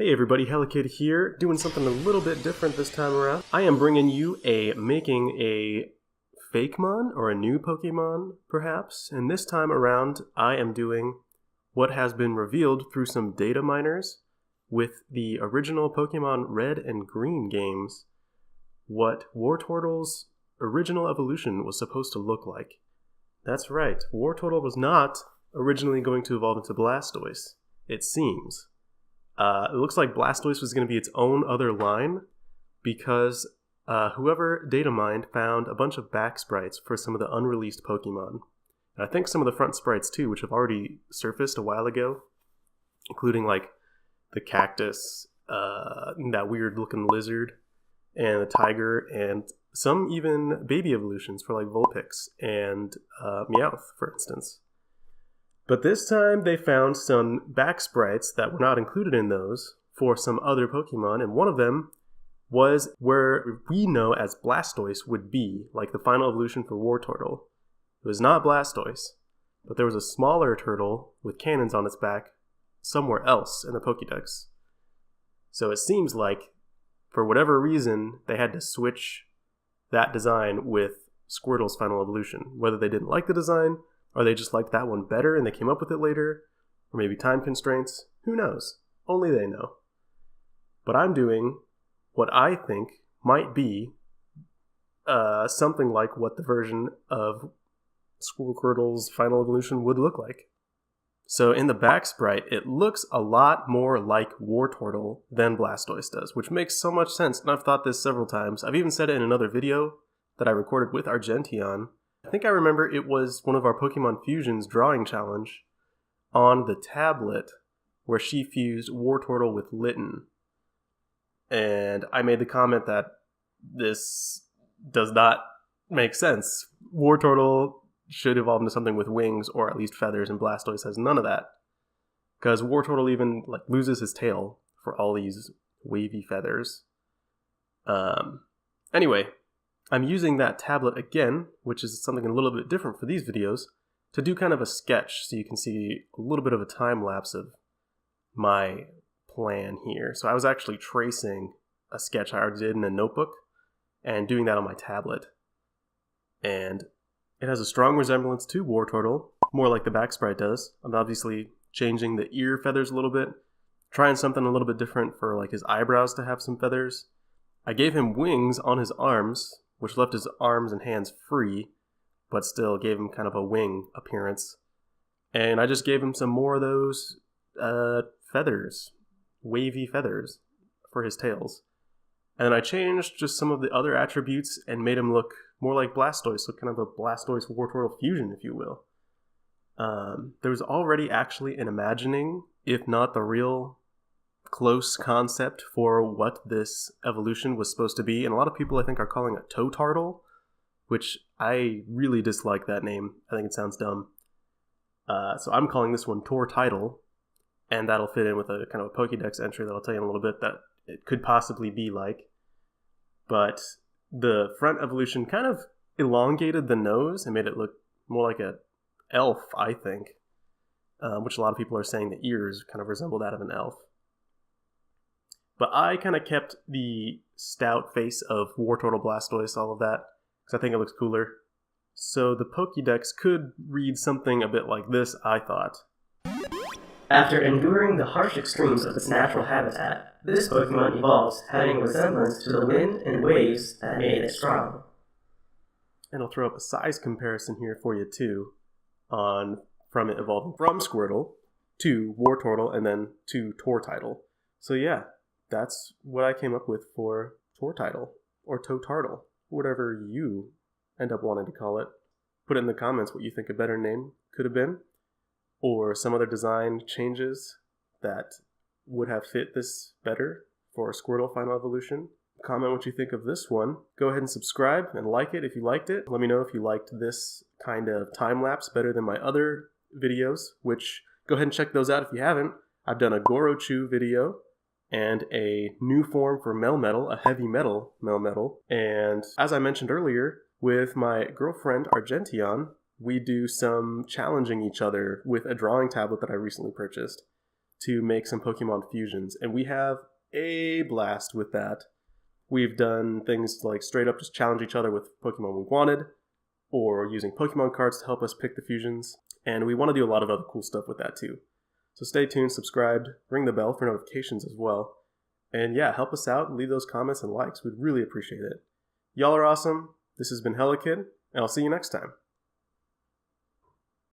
Hey everybody, Helikid here, doing something a little bit different this time around. I am bringing you making a Fakemon, or a new Pokemon, perhaps. And this time around, I am doing what has been revealed through some data miners with the original Pokemon Red and Green games, what Wartortle's original evolution was supposed to look like. That's right, Wartortle was not originally going to evolve into Blastoise, it seems. It looks like Blastoise was going to be its own other line because whoever data mined found a bunch of back sprites for some of the unreleased Pokemon. And I think some of the front sprites too, which have already surfaced a while ago, including like the cactus, that weird looking lizard, and the tiger, and some even baby evolutions for like Vulpix and Meowth, for instance. But this time they found some back sprites that were not included in those for some other Pokemon, and one of them was where we know as Blastoise would be, like the final evolution for Wartortle. It was not Blastoise, but there was a smaller turtle with cannons on its back somewhere else in the Pokedex. So it seems like, for whatever reason, they had to switch that design with Squirtle's final evolution. Whether they didn't like the design, or they just liked that one better and they came up with it later, or maybe time constraints, who knows? Only they know. But I'm doing what I think might be something like what the version of Squirtle's final evolution would look like. So in the back sprite, it looks a lot more like Wartortle than Blastoise does, which makes so much sense, and I've thought this several times. I've even said it in another video that I recorded with Argentian. I think I remember it was one of our Pokemon Fusions drawing challenge on the tablet where she fused Wartortle with Litten. And I made the comment that this does not make sense. Wartortle should evolve into something with wings or at least feathers, and Blastoise has none of that. Because Wartortle even loses his tail for all these wavy feathers. Anyway, I'm using that tablet again, which is something a little bit different for these videos, to do kind of a sketch so you can see a little bit of a time lapse of my plan here. So I was actually tracing a sketch I already did in a notebook and doing that on my tablet. And it has a strong resemblance to Wartortle, more like the back sprite does. I'm obviously changing the ear feathers a little bit, trying something a little bit different for like his eyebrows to have some feathers. I gave him wings on his arms, which left his arms and hands free, but still gave him kind of a wing appearance. And I just gave him some more of those feathers, wavy feathers, for his tails. And then I changed just some of the other attributes and made him look more like Blastoise, so kind of a Blastoise-Wartortle fusion, if you will. There was already actually an imagining, if not the real close concept for what this evolution was supposed to be, and a lot of people I think are calling it Totartle, which I really dislike that name. I think it sounds dumb. So I'm calling this one Tortidal, and that'll fit in with a kind of a Pokedex entry that I'll tell you in a little bit that it could possibly be like. But the front evolution kind of elongated the nose and made it look more like an elf, I think, which a lot of people are saying the ears kind of resemble that of an elf. But I kind of kept the stout face of Wartortle, Blastoise, all of that, because I think it looks cooler. So the Pokédex could read something a bit like this, I thought. After enduring the harsh extremes of its natural habitat, this Pokemon evolves, having a resemblance to the wind and waves that made it strong. And I'll throw up a size comparison here for you too, from it evolving from Squirtle to Wartortle and then to Tortidal. So yeah, that's what I came up with for Tortidal, or Totartle, whatever you end up wanting to call it. Put it in the comments what you think a better name could have been, or some other design changes that would have fit this better for Squirtle Final Evolution. Comment what you think of this one. Go ahead and subscribe and like it if you liked it. Let me know if you liked this kind of time-lapse better than my other videos, which go ahead and check those out if you haven't. I've done a Gorochu video, and a new form for Melmetal, a heavy metal Melmetal. And as I mentioned earlier, with my girlfriend Argentian, we do some challenging each other with a drawing tablet that I recently purchased. to make some Pokemon fusions, and we have a blast with that. We've done things like straight up just challenge each other with Pokemon we wanted, or using Pokemon cards to help us pick the fusions, and we want to do a lot of other cool stuff with that too. So stay tuned, subscribed, ring the bell for notifications as well, and yeah, help us out, leave those comments and likes, we'd really appreciate it. Y'all are awesome, this has been Hella Kid, and I'll see you next time.